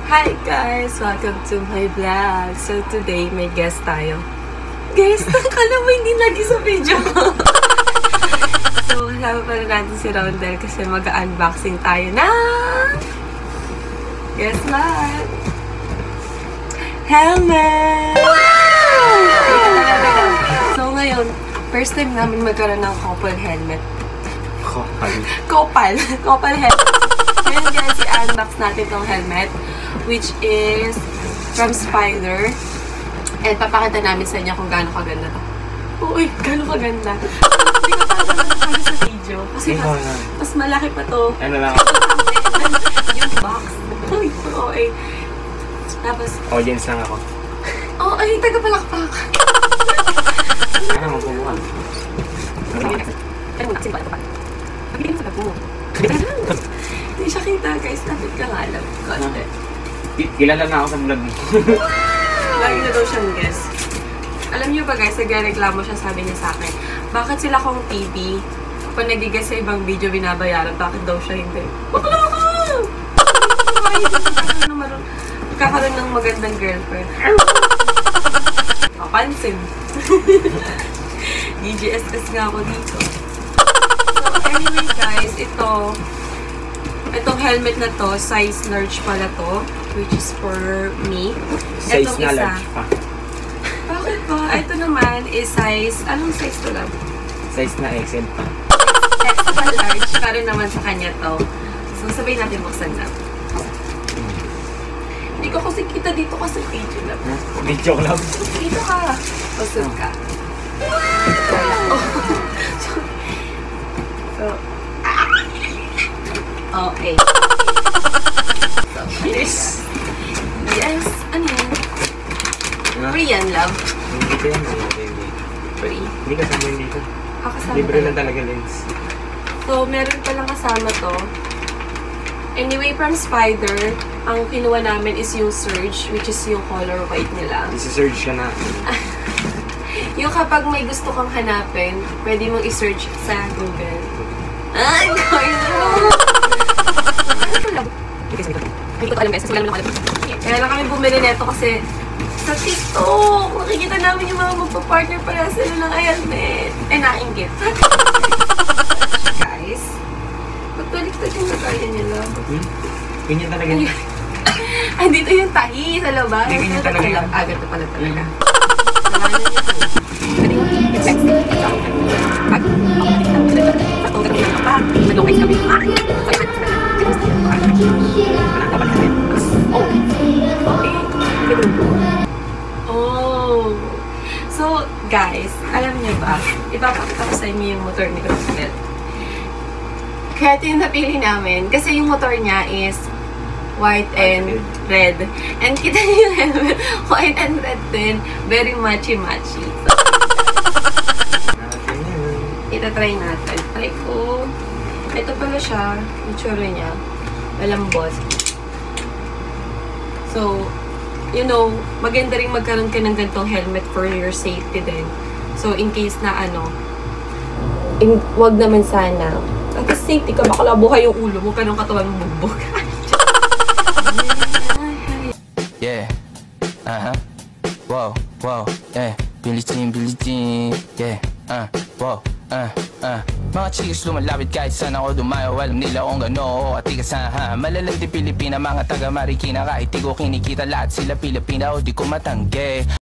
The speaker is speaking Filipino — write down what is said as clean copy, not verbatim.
Hi guys! Welcome to my vlog. So today, may guest tayo. Guest? Kala mo hindi lagi sa video ko. So, kasama pala natin si Rondel kasi mag-unboxing tayo na... Guess what? Helmet! Wow! So ngayon, first time namin magkaroon ng couple helmet. Couple helmet. Ngayon guys, i-unbox natin tong helmet, which is from Spider. And papakita namin sa inyo kung gaano kaganda to. Uy, gaano kaganda. Hindi ko pa naman sa video. Kasi mas malaki pa to. Ano lang? Yung box. Uy, okay. Tapos... Audience lang ako. Oh, ay, taga-palakpak. Ano, magbubuhan. Ano muna, simple pa. Pagbitin mo sa tapo mo. Hindi siya kita, guys. Lapit ka nga lang. Konti. Kilala na ako sa vlog mo. Lagi na daw siyang guest. Alam niyo ba guys, nagreklamo siya, sabi niya sa akin, bakit sila kong TV, kapag nag-guest sa ibang video, binabayaran, bakit daw siya hindi? Bakla ka! Kakaroon ng magandang girlfriend. Papansin. DGSS nga ako dito. So anyway guys, itong helmet na to, size large pala to, which is for me. Size Itong na isa, large pa. bakit ba? Ito naman is size, anong size to lang? Size na XL pa. Extra large, para naman sa kanya to. So sabihin natin buksan na. Hindi ko kasi kita dito kasi video lang. Video lang. Dito ka. Pasok ka. So, okay. So, yes. Yes. Ano yan? Free yan, love. Hindi ko yan. Free. Hindi kasama yun dito. Kasama Libre lang talaga lens. So, meron palang kasama to. Anyway, from Spider, ang kinuha namin is yung Surge, which is yung color white nila. Isi-search ka na. Yung kapag may gusto kang hanapin, pwede mong i-search sa Google. Ay, hindi ko alam guys, kasi wala naman ako alam. Kaya lang kami bumili neto kasi sa TikTok, makikita namin yung mga magpa-partner para sila ng helmet. Eh, nainggit. Guys, magbaliktad yung nagaya nila. Ganyan talaga yun. Andito yung tahi sa labas. Hindi, ganyan talaga yun. Agad na pala talaga. Oh. So, guys, alam niyo ba, ipapakita ko sa inyo yung motor ni Crystal. Kaya ito yung napili namin. Kasi yung motor niya is white and red. And kita niyo yung helmet, white and red din. Very matchy-matchy. So, itatry natin. Try ko. Ito pala siya. Yung tsura niya. Malambot. So, you know, maganda rin magkaroon ka ng ganitong helmet for your safety din. So, in case na wag naman sana. At safety ka, baka labuhay yung ulo mo, kanong katawan mo bugbog. Yeah. Wow, wow, yeah. Billie Jean, yeah. Wow, Mga chicks lumalapit kahit saan ako dumayo. Alam nila kung gano'n at ikasaha. Malalandi Pilipina, mga taga Marikina. Kahit di ko kinikita lahat sila Pilipina o di ko matanggi.